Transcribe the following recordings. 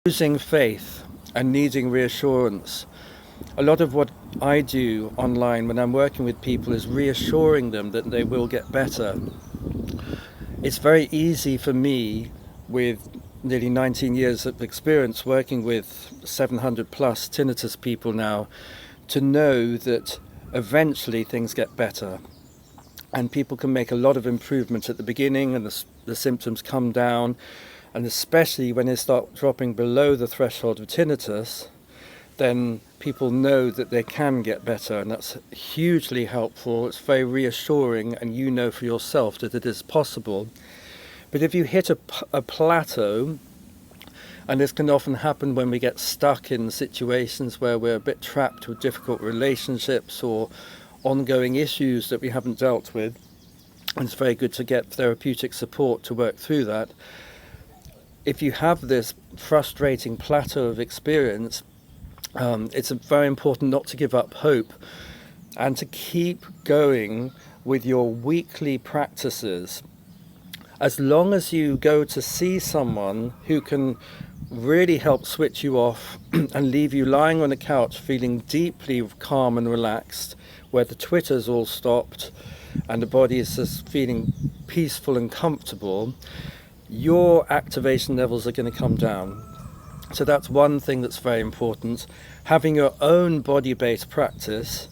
Losing faith and needing reassurance. A lot of what I do online when I'm working with people is reassuring them that they will get better. It's very easy for me, with nearly 19 years of experience working with 700 plus tinnitus people now, to know that eventually things get better and people can make a lot of improvement at the beginning, and the symptoms come down, and especially when they start dropping below the threshold of tinnitus, then people know that they can get better, and that's hugely helpful. It's very reassuring, and you know for yourself that it is possible. But if you hit a plateau, and this can often happen when we get stuck in situations where we're a bit trapped with difficult relationships or ongoing issues that we haven't dealt with, and it's very good to get therapeutic support to work through that. If you have this frustrating plateau of experience, it's very important not to give up hope and to keep going with your weekly practices. As long as you go to see someone who can really help switch you off and leave you lying on a couch feeling deeply calm and relaxed, where the twitter's all stopped and the body is just feeling peaceful and comfortable, your activation levels are going to come down. So that's one thing that's very important. Having your own body-based practice,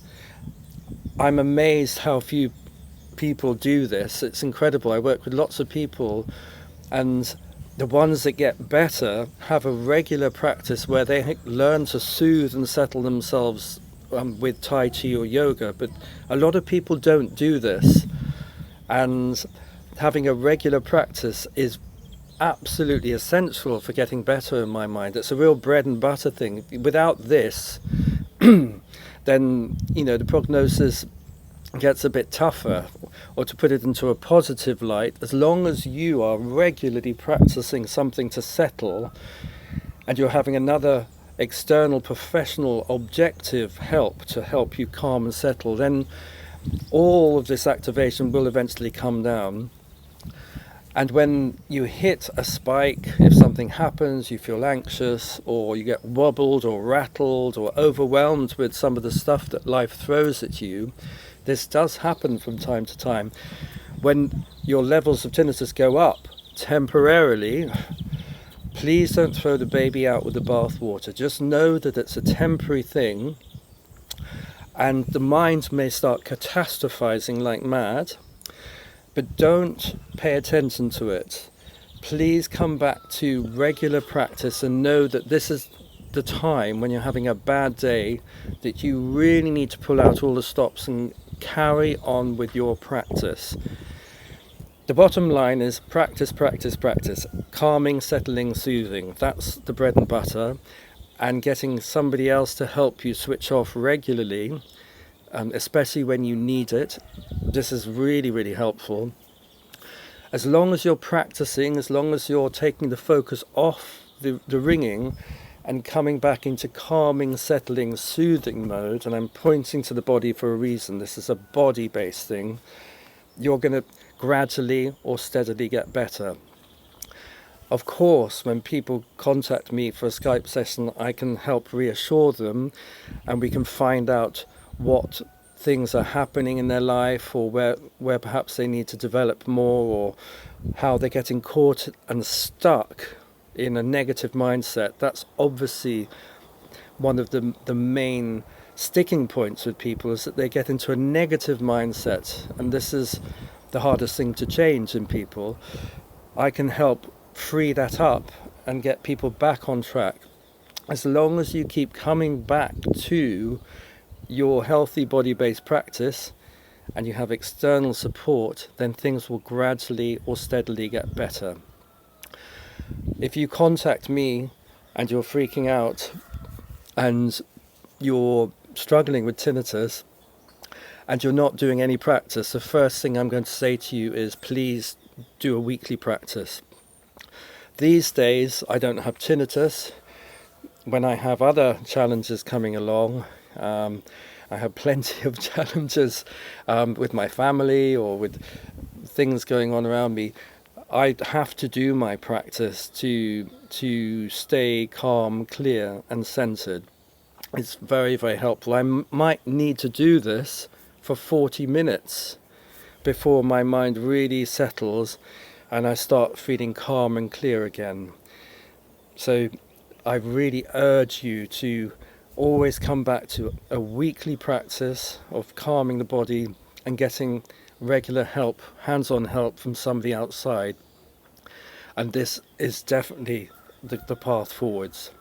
I'm amazed how few people do this. It's incredible. I work with lots of people, and the ones that get better have a regular practice where they learn to soothe and settle themselves with Tai Chi or yoga. But a lot of people don't do this, and having a regular practice is absolutely essential for getting better in my mind. It's a real bread and butter thing. Without this, then the prognosis gets a bit tougher. Or to put it into a positive light, as long as you are regularly practicing something to settle, and you're having another external professional objective help to help you calm and settle, then all of this activation will eventually come down. And when you hit a spike, if something happens, you feel anxious, or you get wobbled or rattled or overwhelmed with some of the stuff that life throws at you, this does happen from time to time. When your levels of tinnitus go up temporarily, please don't throw the baby out with the bathwater. Just know that it's a temporary thing, and the mind may start catastrophizing like mad, but don't pay attention to it. Please come back to regular practice and know that this is the time when you're having a bad day that you really need to pull out all the stops and carry on with your practice. The bottom line is practice, practice, practice. Calming, settling, soothing. That's the bread and butter. And getting somebody else to help you switch off regularly, especially when you need it. This is really, really helpful. As long as you're practicing, as long as you're taking the focus off the ringing and coming back into calming, settling, soothing mode, and I'm pointing to the body for a reason, this is a body-based thing, you're going to gradually or steadily get better. Of course, when people contact me for a Skype session, I can help reassure them, and we can find out what things are happening in their life, or where perhaps they need to develop more, or how they're getting caught and stuck in a negative mindset. That's obviously one of the main sticking points with people, is that they get into a negative mindset, and this is the hardest thing to change in people. I can help free that up and get people back on track. As long as you keep coming back to your healthy body-based practice and you have external support, then things will gradually or steadily get better. If you contact me and you're freaking out and you're struggling with tinnitus and you're not doing any practice, the first thing I'm going to say to you is please do a weekly practice. These days I don't have tinnitus. When I have other challenges coming along, I have plenty of challenges with my family or with things going on around me. I have to do my practice to stay calm, clear, and centered. It's very, very helpful. Might need to do this for 40 minutes before my mind really settles and I start feeling calm and clear again. So I really urge you to always come back to a weekly practice of calming the body and getting regular help, hands-on help from somebody outside. And this is definitely the path forwards.